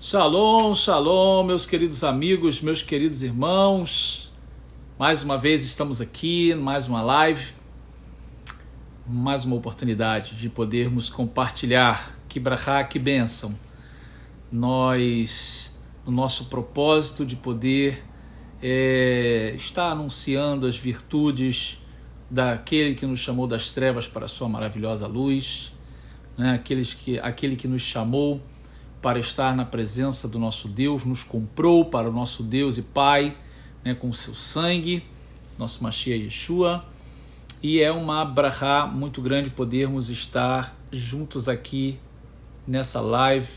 Shalom, shalom, meus queridos amigos, meus queridos irmãos. Mais uma vez estamos aqui, mais uma live, mais uma oportunidade de podermos compartilhar. Que brachá, que bênção. Nós, o nosso propósito de poder estar anunciando as virtudes daquele que nos chamou das trevas para a sua maravilhosa luz, né? Aquele que nos chamou para estar na presença do nosso Deus, nos comprou para o nosso Deus e Pai, né, com o seu sangue, nosso Mashiach Yeshua, e é uma brachá muito grande podermos estar juntos aqui nessa live,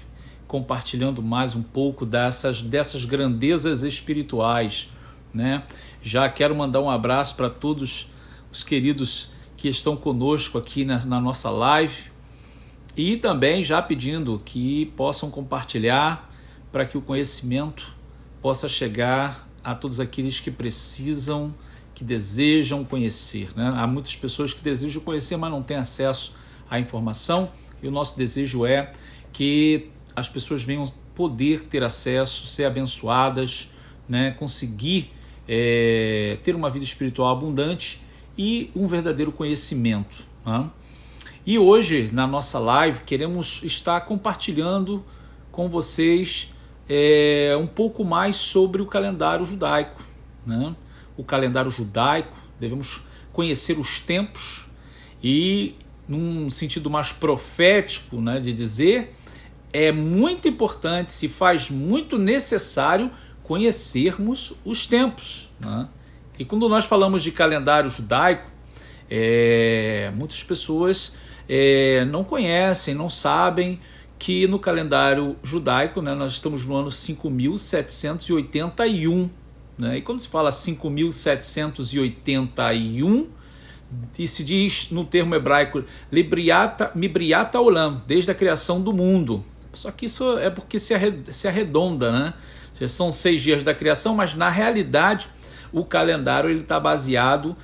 compartilhando mais um pouco dessas grandezas espirituais, né? Já quero mandar um abraço para todos os queridos que estão conosco aqui na nossa live, e também já pedindo que possam compartilhar para que o conhecimento possa chegar a todos aqueles que precisam, que desejam conhecer, né? Há muitas pessoas que desejam conhecer, mas não têm acesso à informação, e o nosso desejo é que as pessoas venham poder ter acesso, ser abençoadas, né? Conseguir ter uma vida espiritual abundante e um verdadeiro conhecimento, né? E hoje, na nossa live, queremos estar compartilhando com vocês um pouco mais sobre o calendário judaico, né? O calendário judaico, devemos conhecer os tempos e, num sentido mais profético, né, de dizer, é muito importante, se faz muito necessário conhecermos os tempos, né? E quando nós falamos de calendário judaico, muitas pessoas não conhecem, não sabem que no calendário judaico, né, nós estamos no ano 5.781, né? E quando se fala 5.781, e se diz no termo hebraico Mibriata Olam, desde a criação do mundo. Só que isso é porque se arredonda, né? São 6 dias da criação, mas na realidade o calendário está baseado,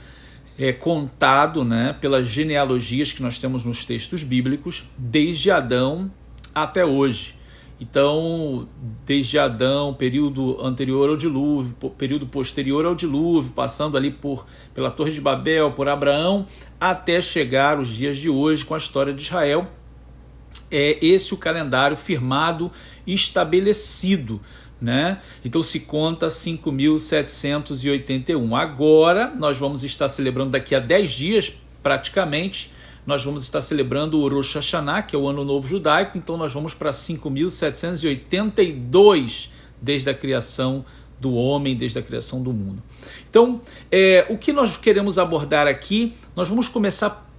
contado, né, pelas genealogias que nós temos nos textos bíblicos, desde Adão até hoje. Então, desde Adão, período anterior ao dilúvio, período posterior ao dilúvio, passando ali pela Torre de Babel, por Abraão, até chegar os dias de hoje com a história de Israel. É esse o calendário firmado e estabelecido, né? Então se conta 5.781. Agora nós vamos estar celebrando, daqui a 10 dias praticamente, nós vamos estar celebrando o Rosh Hashanah, que é o Ano Novo Judaico. Então nós vamos para 5.782 desde a criação do homem, desde a criação do mundo. Então o que nós queremos abordar aqui, nós vamos começar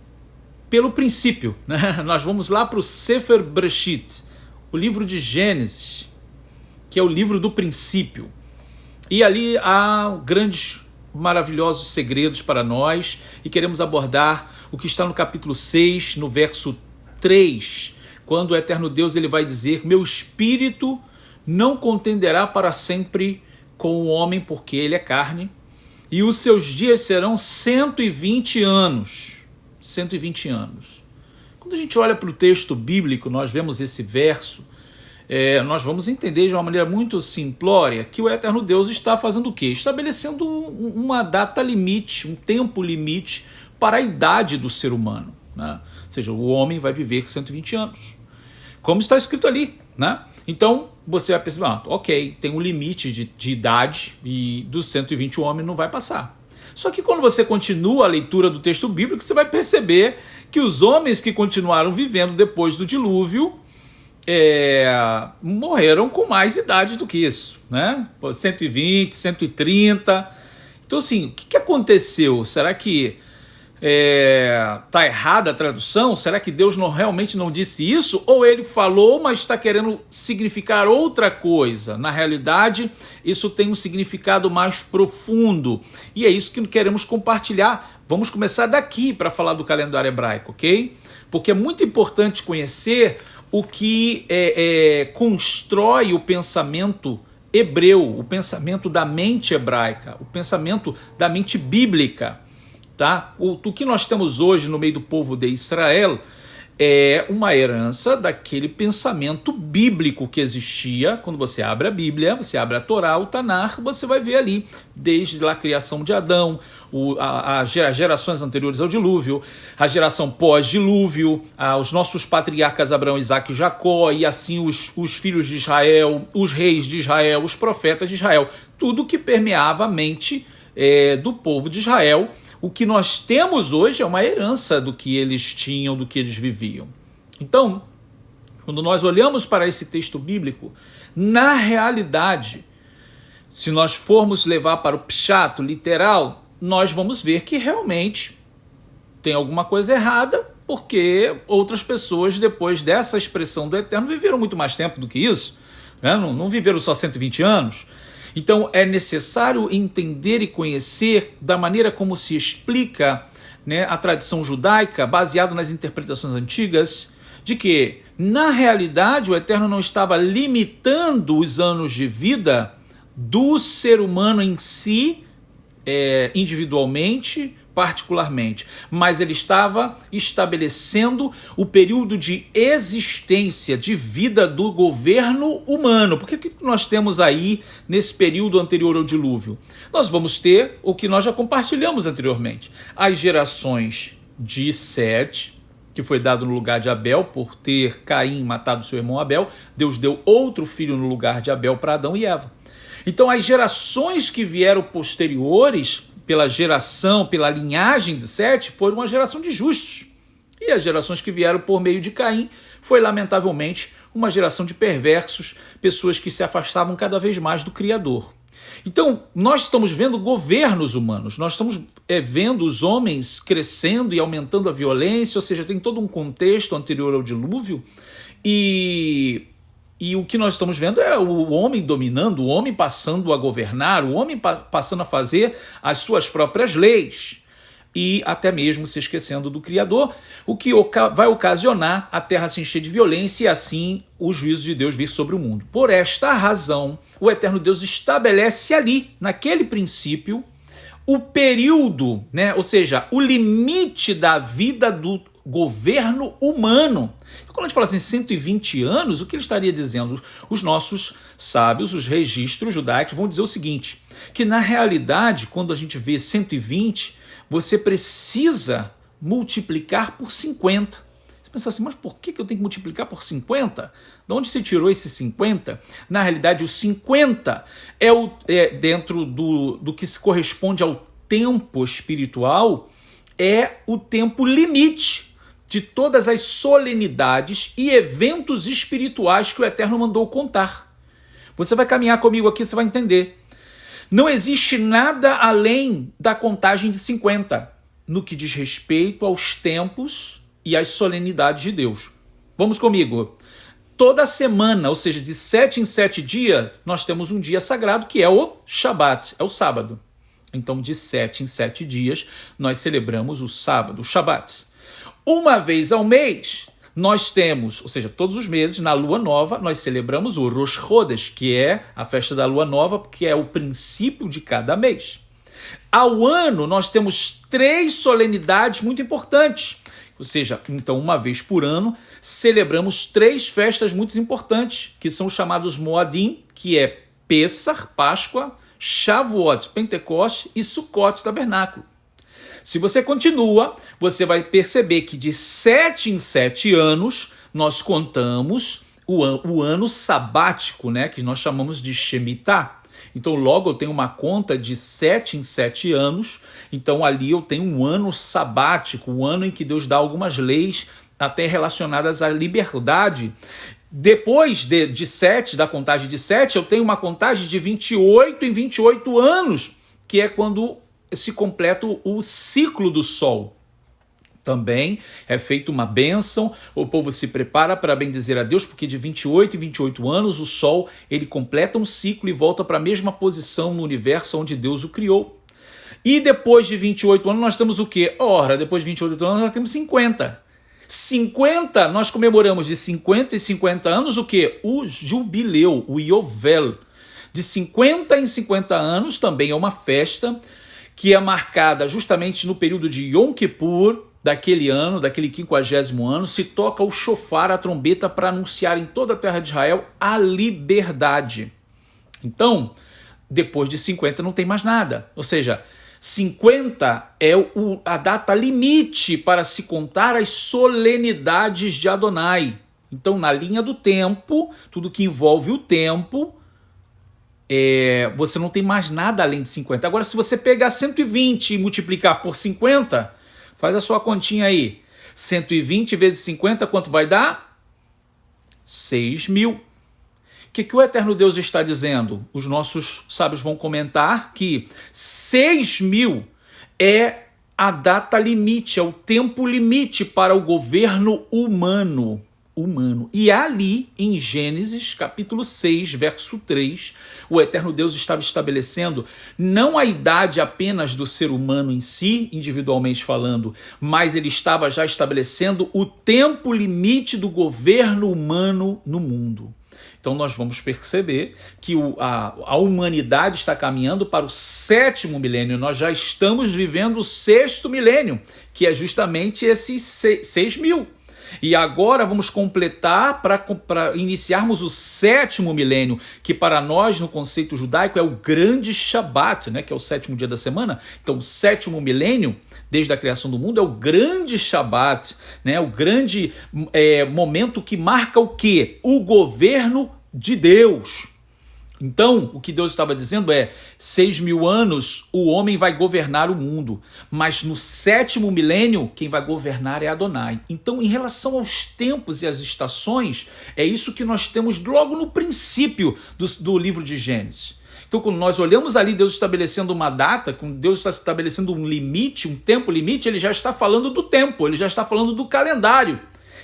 pelo princípio, né? Nós vamos lá para o Sefer Bereshit, o livro de Gênesis, que é o livro do princípio. E ali há grandes, maravilhosos segredos para nós, e queremos abordar o que está no capítulo 6, no verso 3, quando o eterno Deus ele vai dizer: meu espírito não contenderá para sempre com o homem, porque ele é carne, e os seus dias serão 120 anos. 120 anos. Quando a gente olha para o texto bíblico, nós vemos esse verso, nós vamos entender de uma maneira muito simplória que o eterno Deus está fazendo o quê? Estabelecendo uma data limite, um tempo limite para a idade do ser humano, né? Ou seja, o homem vai viver 120 anos, como está escrito ali, né? Então você vai pensar, ok, tem um limite de idade, e dos 120 o homem não vai passar. Só que quando você continua a leitura do texto bíblico, você vai perceber que os homens que continuaram vivendo depois do dilúvio morreram com mais idade do que isso, né? 120, 130. Então, assim, o que aconteceu? Será que está errada a tradução? Será que Deus realmente não disse isso? Ou ele falou, mas está querendo significar outra coisa? Na realidade, isso tem um significado mais profundo. E é isso que queremos compartilhar. Vamos começar daqui para falar do calendário hebraico, ok? Porque é muito importante conhecer o que constrói o pensamento hebreu, o pensamento da mente hebraica, o pensamento da mente bíblica, tá? O que nós temos hoje no meio do povo de Israel é uma herança daquele pensamento bíblico que existia. Quando você abre a Bíblia, você abre a Torá, o Tanar, você vai ver ali, desde a criação de Adão, as gerações anteriores ao dilúvio, a geração pós-dilúvio, os nossos patriarcas Abraão, Isaque e Jacó, e assim os filhos de Israel, os reis de Israel, os profetas de Israel, tudo que permeava a mente do povo de Israel. O que nós temos hoje é uma herança do que eles tinham, do que eles viviam. Então, quando nós olhamos para esse texto bíblico, na realidade, se nós formos levar para o pshat, literal, nós vamos ver que realmente tem alguma coisa errada, porque outras pessoas, depois dessa expressão do Eterno, viveram muito mais tempo do que isso, né? Não viveram só 120 anos. Então é necessário entender e conhecer da maneira como se explica, né, a tradição judaica, baseado nas interpretações antigas, de que, na realidade, o Eterno não estava limitando os anos de vida do ser humano em si, individualmente, particularmente, mas ele estava estabelecendo o período de existência, de vida do governo humano. Porque o que nós temos aí nesse período anterior ao dilúvio? Nós vamos ter o que nós já compartilhamos anteriormente, as gerações de Sete, que foi dado no lugar de Abel, por ter Caim matado seu irmão Abel. Deus deu outro filho no lugar de Abel para Adão e Eva. Então as gerações que vieram posteriores, pela geração, pela linhagem de Sete, foram uma geração de justos. E as gerações que vieram por meio de Caim foi, lamentavelmente, uma geração de perversos, pessoas que se afastavam cada vez mais do Criador. Então, nós estamos vendo governos humanos, nós estamos vendo os homens crescendo e aumentando a violência, ou seja, tem todo um contexto anterior ao dilúvio, e o que nós estamos vendo é o homem dominando, o homem passando a governar, o homem passando a fazer as suas próprias leis e até mesmo se esquecendo do Criador, o que vai ocasionar a terra se encher de violência e assim o juízo de Deus vir sobre o mundo. Por esta razão, o Eterno Deus estabelece ali, naquele princípio, o período, né? Ou seja, o limite da vida do governo humano. Então, quando a gente fala assim 120 anos, o que ele estaria dizendo? Os nossos sábios, os registros judaicos vão dizer o seguinte, que na realidade, quando a gente vê 120, você precisa multiplicar por 50. Você pensa assim, mas por que eu tenho que multiplicar por 50? De onde se tirou esse 50? Na realidade, o 50 dentro do que se corresponde ao tempo espiritual, é o tempo limite de todas as solenidades e eventos espirituais que o Eterno mandou contar. Você vai caminhar comigo aqui, você vai entender. Não existe nada além da contagem de 50 no que diz respeito aos tempos e às solenidades de Deus. Vamos comigo. Toda semana, ou seja, de 7 em 7 dias, nós temos um dia sagrado que é o Shabat, é o sábado. Então, de 7 em 7 dias, nós celebramos o sábado, o Shabat. Uma vez ao mês, nós temos, ou seja, todos os meses, na lua nova, nós celebramos o Rosh Chodesh, que é a festa da lua nova, que é o princípio de cada mês. Ao ano, nós temos 3 solenidades muito importantes. Ou seja, então, uma vez por ano, celebramos 3 festas muito importantes, que são chamados Moadim, que é Pessah, Páscoa, Shavuot, Pentecoste e Sukkot, Tabernáculo. Se você continua, você vai perceber que de 7 em 7 anos, nós contamos o ano sabático, né, que nós chamamos de Shemitah. Então, logo eu tenho uma conta de 7 em 7 anos, então ali eu tenho um ano sabático, um ano em que Deus dá algumas leis até relacionadas à liberdade. Depois de 7, da contagem de 7, eu tenho uma contagem de 28 em 28 anos, que é quando se completa o ciclo do sol. Também é feita uma bênção, o povo se prepara para bendizer a Deus, porque de 28 em 28 anos o sol ele completa um ciclo e volta para a mesma posição no universo onde Deus o criou. E depois de 28 anos nós temos o quê? Ora, depois de 28 anos nós temos 50. 50, nós comemoramos de 50 e 50 anos o quê? O jubileu, o Yovel. De 50 em 50 anos também é uma festa que é marcada justamente no período de Yom Kippur, daquele ano, daquele 50º ano, se toca o chofar, a trombeta, para anunciar em toda a terra de Israel a liberdade. Então, depois de 50 não tem mais nada. Ou seja, 50 é a data limite para se contar as solenidades de Adonai. Então, na linha do tempo, tudo que envolve o tempo, você não tem mais nada além de 50. Agora, se você pegar 120 e multiplicar por 50, faz a sua continha aí. 120 vezes 50, quanto vai dar? 6.000. O que o Eterno Deus está dizendo? Os nossos sábios vão comentar que 6.000 é a data limite, é o tempo limite para o governo humano. E ali, em Gênesis, capítulo 6, verso 3, o Eterno Deus estava estabelecendo não a idade apenas do ser humano em si, individualmente falando, mas ele estava já estabelecendo o tempo limite do governo humano no mundo. Então nós vamos perceber que a humanidade está caminhando para o 7º milênio. Nós já estamos vivendo o 6º milênio, que é justamente esses 6.000. E agora vamos completar para iniciarmos o 7º milênio, que para nós, no conceito judaico, é o grande Shabat, né, que é o 7º dia da semana. Então, o 7º milênio, desde a criação do mundo, é o grande Shabat, né, o grande momento que marca o quê? O governo de Deus. Então, o que Deus estava dizendo é: 6.000 anos o homem vai governar o mundo, mas no 7º milênio quem vai governar é Adonai. Então, em relação aos tempos e às estações, é isso que nós temos logo no princípio do livro de Gênesis. Então, quando nós olhamos ali Deus estabelecendo uma data, quando Deus está estabelecendo um limite, um tempo limite, ele já está falando do tempo, ele já está falando do calendário.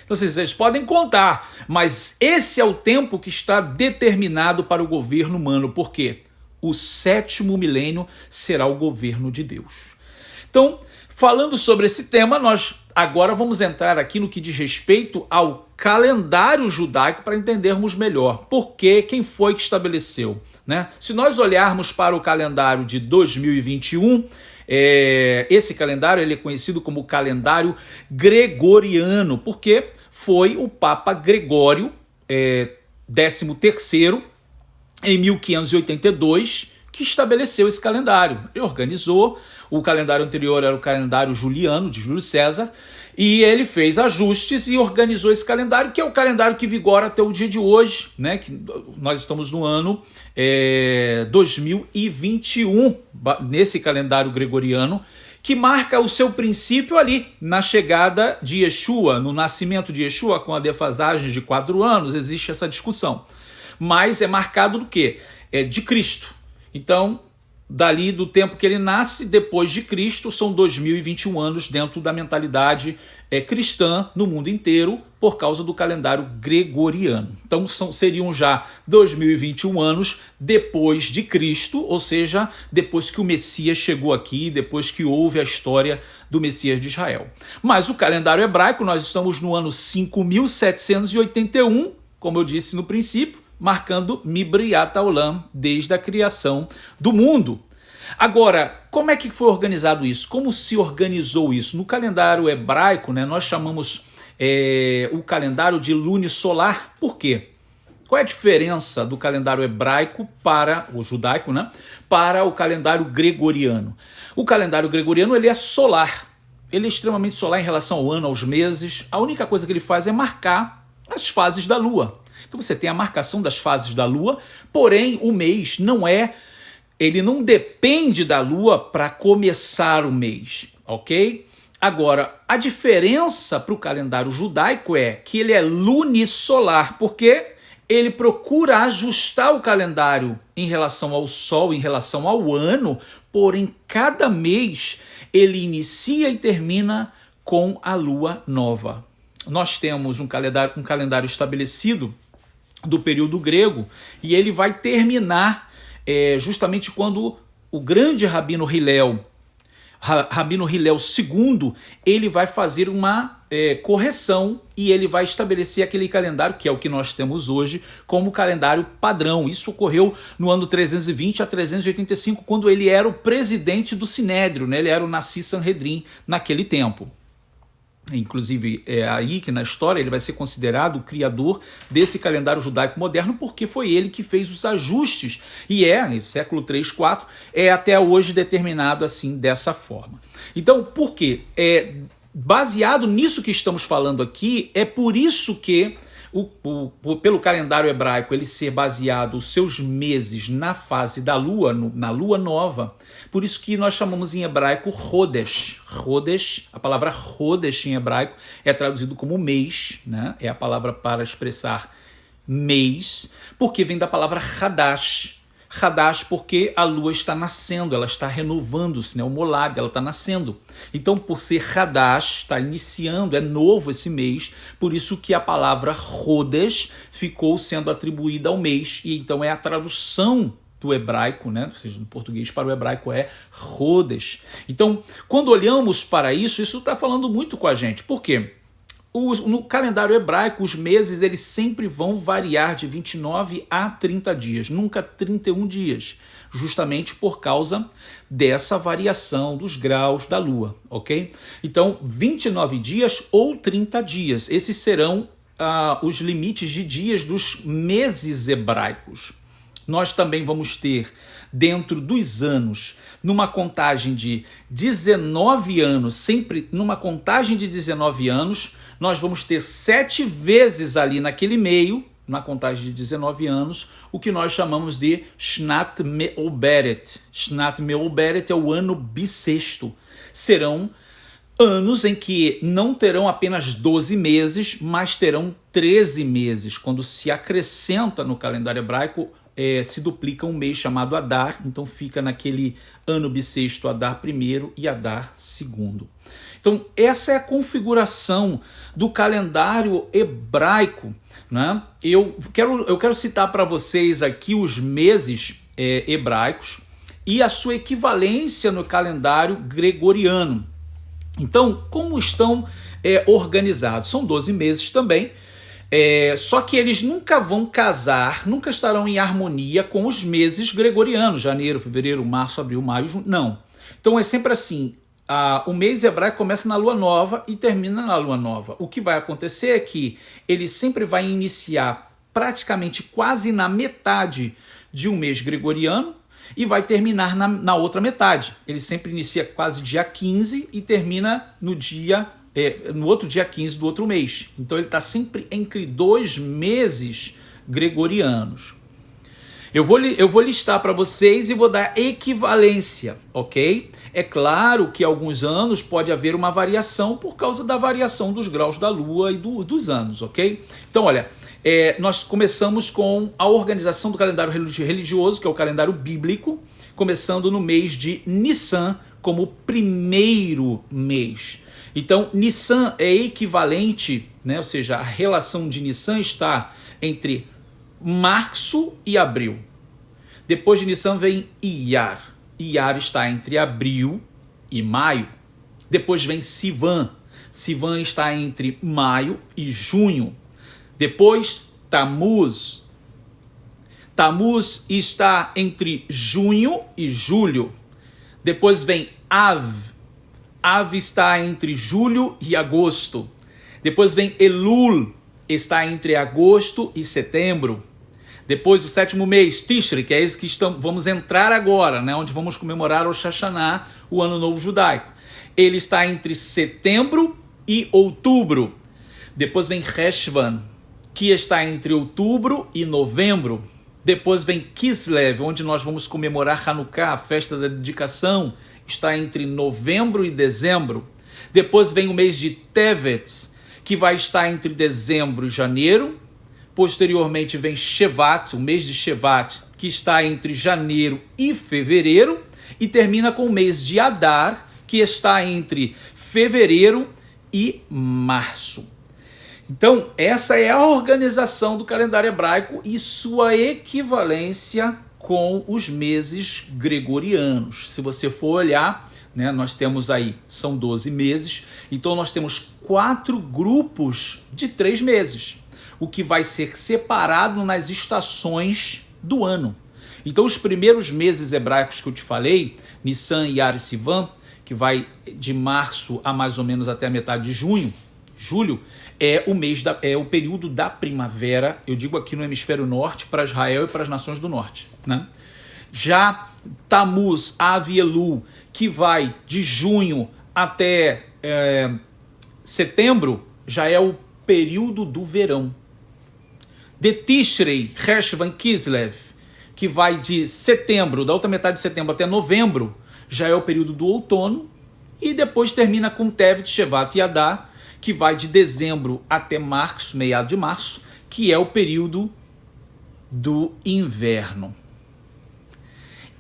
Então, vocês podem contar, mas esse é o tempo que está determinado para o governo humano. Por quê? O 7º milênio será o governo de Deus. Então, falando sobre esse tema, nós agora vamos entrar aqui no que diz respeito ao calendário judaico para entendermos melhor por que, quem foi que estabeleceu, né? Se nós olharmos para o calendário de 2021, esse calendário ele é conhecido como calendário gregoriano, porque foi o Papa Gregório XIII, em 1582, que estabeleceu esse calendário. Ele organizou. O calendário anterior era o calendário juliano, de Júlio César, e ele fez ajustes e organizou esse calendário, que é o calendário que vigora até o dia de hoje, né? Que nós estamos no ano 2021, nesse calendário gregoriano, que marca o seu princípio ali, na chegada de Yeshua, no nascimento de Yeshua, com a defasagem de 4 anos, existe essa discussão. Mas é marcado do quê? De Cristo. Então, dali do tempo que ele nasce, depois de Cristo, são 2021 anos dentro da mentalidade cristã no mundo inteiro, por causa do calendário gregoriano. Então seriam já 2021 anos depois de Cristo, ou seja, depois que o Messias chegou aqui, depois que houve a história do Messias de Israel. Mas o calendário hebraico, nós estamos no ano 5.781, como eu disse no princípio, marcando Mibriat Haolam, desde a criação do mundo. Agora, como é que foi organizado isso? Como se organizou isso? No calendário hebraico, né, nós chamamos o calendário de lunisolar. Por quê? Qual é a diferença do calendário hebraico para o judaico, né, para o calendário gregoriano? O calendário gregoriano ele é solar. Ele é extremamente solar em relação ao ano, aos meses. A única coisa que ele faz é marcar as fases da lua. Então você tem a marcação das fases da lua, porém o mês ele não depende da lua para começar o mês, ok? Agora, a diferença para o calendário judaico é que ele é lunisolar, porque ele procura ajustar o calendário em relação ao sol, em relação ao ano, porém cada mês ele inicia e termina com a lua nova. Nós temos um calendário estabelecido do período grego, e ele vai terminar justamente quando o grande Rabino Hillel II, ele vai fazer uma correção e ele vai estabelecer aquele calendário, que é o que nós temos hoje, como calendário padrão. Isso ocorreu no ano 320 a 385, quando ele era o presidente do Sinédrio, né? Ele era o Nassi Sanhedrin naquele tempo. Inclusive, é aí que na história ele vai ser considerado o criador desse calendário judaico moderno, porque foi ele que fez os ajustes. E no século 3, 4, é até hoje determinado assim, dessa forma. Então, por quê? Baseado nisso que estamos falando aqui, é por isso que pelo calendário hebraico ele ser baseado os seus meses na fase da lua, na lua nova, por isso que nós chamamos em hebraico Chodesh. Chodesh, a palavra Chodesh em hebraico é traduzido como mês, né? É a palavra para expressar mês, porque vem da palavra Hadash. Hadash porque a lua está nascendo, ela está renovando-se, né? O Molad, ela está nascendo. Então, por ser Hadash, está iniciando, é novo esse mês, por isso que a palavra Chodesh ficou sendo atribuída ao mês, e então é a tradução do hebraico, né? Ou seja, no português para o hebraico é Chodesh. Então, quando olhamos para isso está falando muito com a gente. Por quê? No calendário hebraico, os meses eles sempre vão variar de 29 a 30 dias, nunca 31 dias, justamente por causa dessa variação dos graus da lua, ok? Então, 29 dias ou 30 dias, esses serão os limites de dias dos meses hebraicos. Nós também vamos ter, dentro dos anos, numa contagem de 19 anos, sempre numa contagem de 19 anos, nós vamos ter 7 vezes ali naquele meio, na contagem de 19 anos, o que nós chamamos de Shnat Me'oberet. Shnat Me'oberet é o ano bissexto. Serão anos em que não terão apenas 12 meses, mas terão 13 meses, quando se acrescenta no calendário hebraico, se duplica um mês chamado Adar, então fica naquele ano bissexto Adar I e Adar II. Então, essa é a configuração do calendário hebraico, né? Eu quero citar para vocês aqui os meses hebraicos e a sua equivalência no calendário gregoriano. Então, como estão organizados? São 12 meses também, só que eles nunca vão casar, nunca estarão em harmonia com os meses gregorianos, janeiro, fevereiro, março, abril, maio, junho, não. Então é sempre assim, o mês hebraico começa na lua nova e termina na lua nova. O que vai acontecer é que ele sempre vai iniciar praticamente quase na metade de um mês gregoriano e vai terminar na outra metade. Ele sempre inicia quase dia 15 e termina no outro dia 15 do outro mês. Então ele está sempre entre 2 meses gregorianos. Eu vou listar para vocês e vou dar equivalência, ok? É claro que alguns anos pode haver uma variação por causa da variação dos graus da lua e dos anos, ok? Então, olha, nós começamos com a organização do calendário religioso, que é o calendário bíblico, começando no mês de Nissan como o primeiro mês. Então, Nissan é equivalente, né? Ou seja, a relação de Nissan está entre março e abril. Depois de Nissan vem Iyar. Iyar está entre abril e maio. Depois vem Sivan. Sivan está entre maio e junho. Depois Tamuz. Tamuz está entre junho e julho. Depois vem Av. Av está entre julho e agosto. Depois vem Elul, está entre agosto e setembro. Depois o 7º mês, Tishri, que é esse que vamos entrar agora, né, onde vamos comemorar o Rosh Hashanah, o Ano Novo Judaico. Ele está entre setembro e outubro. Depois vem Heshvan, que está entre outubro e novembro. Depois vem Kislev, onde nós vamos comemorar Hanukkah, a festa da dedicação, está entre novembro e dezembro. Depois vem o mês de Tevet, que vai estar entre dezembro e janeiro. Posteriormente vem Shevat, o mês de Shevat, que está entre janeiro e fevereiro. E termina com o mês de Adar, que está entre fevereiro e março. Então, essa é a organização do calendário hebraico e sua equivalência com os meses gregorianos. Se você for olhar, né, nós temos aí, são 12 meses, então nós temos 4 grupos de 3 meses, o que vai ser separado nas estações do ano. Então os primeiros meses hebraicos que eu te falei, Nissan, Iyar e Sivan, que vai de março a mais ou menos até a metade de junho, julho, é o período da primavera, eu digo aqui no hemisfério norte, para Israel e para as nações do norte, né? Já Tammuz, Av e Elul, que vai de junho até setembro, já é o período do verão. De Tishrei, Reshvan, Kislev, que vai de setembro, da outra metade de setembro até novembro, já é o período do outono, e depois termina com Tevet, Shevat e Adar, que vai de dezembro até março, meado de março, que é o período do inverno.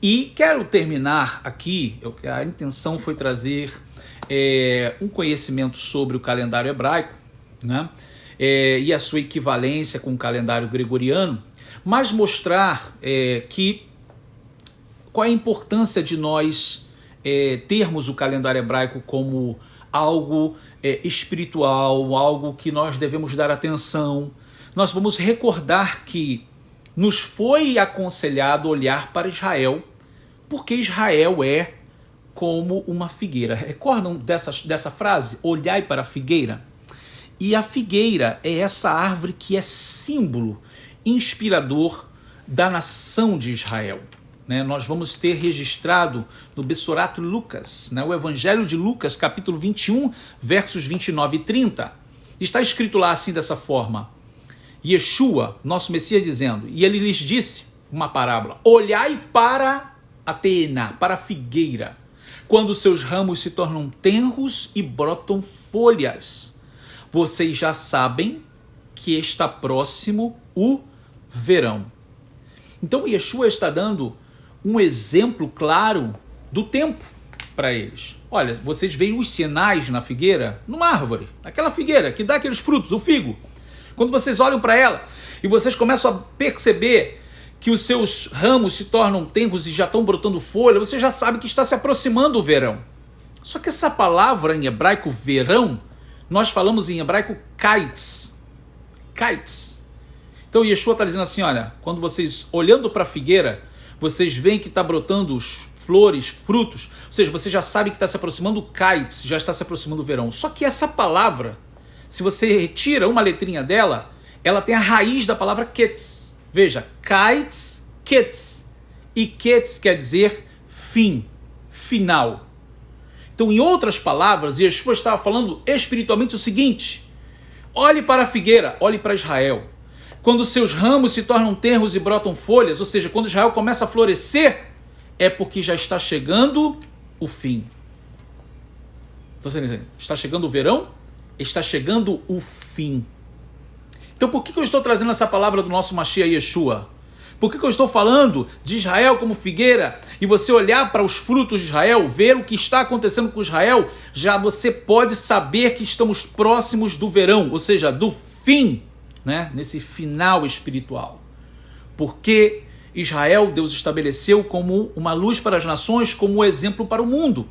E quero terminar aqui, a intenção foi trazer um conhecimento sobre o calendário hebraico, né? E a sua equivalência com o calendário gregoriano, mas mostrar qual é a importância de nós termos o calendário hebraico como algo espiritual, algo que nós devemos dar atenção. Nós vamos recordar que nos foi aconselhado olhar para Israel, porque Israel é como uma figueira. Recordam dessa frase? Olhai para a figueira. E a figueira é essa árvore que é símbolo inspirador da nação de Israel. Né? Nós vamos ter registrado no Bessorat Lucas, né? O Evangelho de Lucas, capítulo 21, versos 29 e 30. Está escrito lá assim, dessa forma: Yeshua, nosso Messias, dizendo, e ele lhes disse uma parábola: olhai para a teena, para a figueira, quando seus ramos se tornam tenros e brotam folhas. Vocês já sabem que está próximo o verão. Então Yeshua está dando um exemplo claro do tempo para eles. Olha, vocês veem os sinais na figueira, numa árvore, aquela figueira que dá aqueles frutos, o figo. Quando vocês olham para ela e vocês começam a perceber que os seus ramos se tornam tenros e já estão brotando folha, você já sabe que está se aproximando o verão. Só que essa palavra em hebraico, verão, nós falamos em hebraico kites. Kites. Então Yeshua está dizendo assim, olha, quando vocês, olhando para a figueira, vocês veem que está brotando flores, frutos, ou seja, você já sabe que está se aproximando o kites, já está se aproximando o verão. Só que essa palavra, se você retira uma letrinha dela, ela tem a raiz da palavra ketz. Veja, kites, ketz. E ketz quer dizer fim, final. Então, em outras palavras, Yeshua estava falando espiritualmente o seguinte: olhe para a figueira, olhe para Israel. Quando seus ramos se tornam tenros e brotam folhas, ou seja, quando Israel começa a florescer, é porque já está chegando o fim. Então, está chegando o verão? Está chegando o fim. Então, por que eu estou trazendo essa palavra do nosso Mashiach Yeshua? Por que eu estou falando de Israel como figueira? E você olhar para os frutos de Israel, ver o que está acontecendo com Israel, já você pode saber que estamos próximos do verão, ou seja, do fim, né? Nesse final espiritual. Porque Israel, Deus estabeleceu como uma luz para as nações, como um exemplo para o mundo.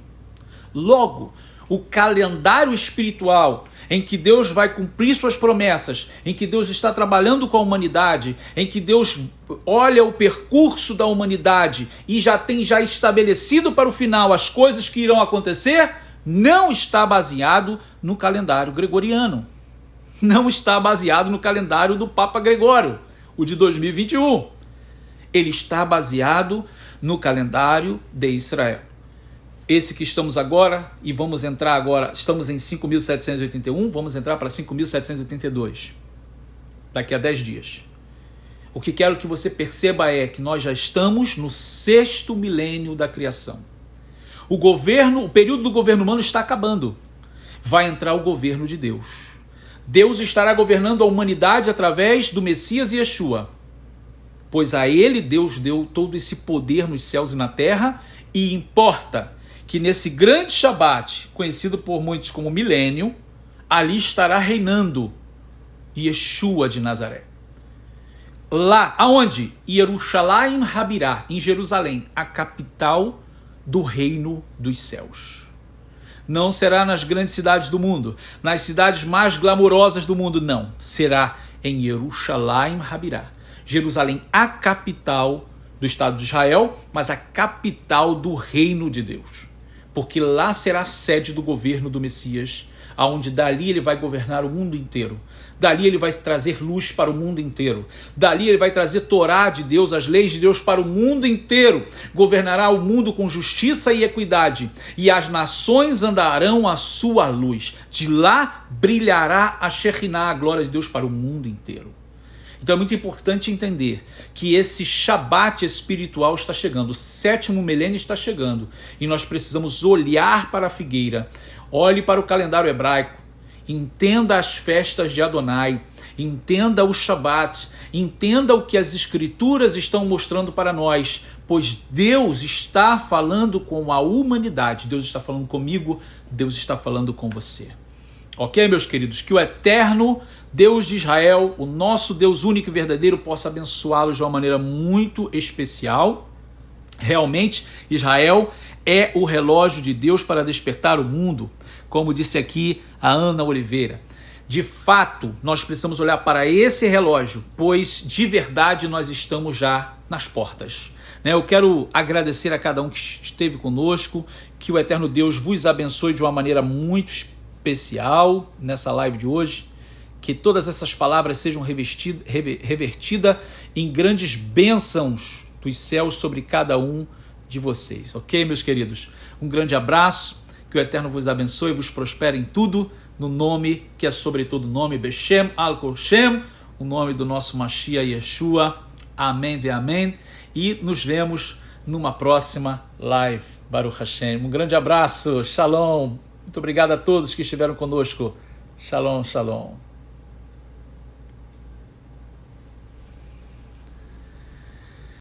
Logo, o calendário espiritual em que Deus vai cumprir suas promessas, em que Deus está trabalhando com a humanidade, em que Deus olha o percurso da humanidade e já tem estabelecido para o final as coisas que irão acontecer, não está baseado no calendário gregoriano. Não está baseado no calendário do Papa Gregório, o de 2021. Ele está baseado no calendário de Israel. Esse que estamos agora, e vamos entrar agora, estamos em 5.781, vamos entrar para 5.782, daqui a 10 dias. O que quero que você perceba é que nós já estamos no 6º milênio da criação. O período do governo humano está acabando. Vai entrar o governo de Deus. Deus estará governando a humanidade através do Messias e Yeshua, pois a ele Deus deu todo esse poder nos céus e na terra, e importa que nesse grande Shabat, conhecido por muitos como milênio, ali estará reinando Yeshua de Nazaré. Lá, aonde? Yerushalayim Habirá, em Jerusalém, a capital do reino dos céus. Não será nas grandes cidades do mundo, nas cidades mais glamourosas do mundo, não. Será em Yerushalayim Habirá. Jerusalém, a capital do Estado de Israel, mas a capital do reino de Deus. porque lá será a sede do governo do Messias, aonde dali ele vai governar o mundo inteiro. Dali ele vai trazer luz para o mundo inteiro. Dali ele vai trazer Torá de Deus, as leis de Deus para o mundo inteiro. Governará o mundo com justiça e equidade, e as nações andarão à sua luz. De lá brilhará a Shekinah, a glória de Deus, para o mundo inteiro. Então é muito importante entender que esse Shabat espiritual está chegando, o 7º milênio está chegando, e nós precisamos olhar para a figueira. Olhe para o calendário hebraico, entenda as festas de Adonai, entenda o Shabat, entenda o que as Escrituras estão mostrando para nós, pois Deus está falando com a humanidade, Deus está falando comigo, Deus está falando com você. Ok, meus queridos? Que o eterno Deus de Israel, o nosso Deus único e verdadeiro, possa abençoá-los de uma maneira muito especial. Realmente, Israel é o relógio de Deus para despertar o mundo, como disse aqui a Ana Oliveira. De fato, nós precisamos olhar para esse relógio, pois de verdade nós estamos já nas portas. Eu quero agradecer a cada um que esteve conosco, que o eterno Deus vos abençoe de uma maneira muito especial nessa live de hoje, que todas essas palavras sejam revertidas em grandes bênçãos dos céus sobre cada um de vocês, ok, meus queridos? Um grande abraço, que o Eterno vos abençoe e vos prospere em tudo, no nome que é sobre todo nome, Beshem Al-Kol Shem, o nome do nosso Mashiach Yeshua, amém ve amém, e nos vemos numa próxima live, Baruch Hashem. Um grande abraço, shalom, muito obrigado a todos que estiveram conosco, shalom, shalom.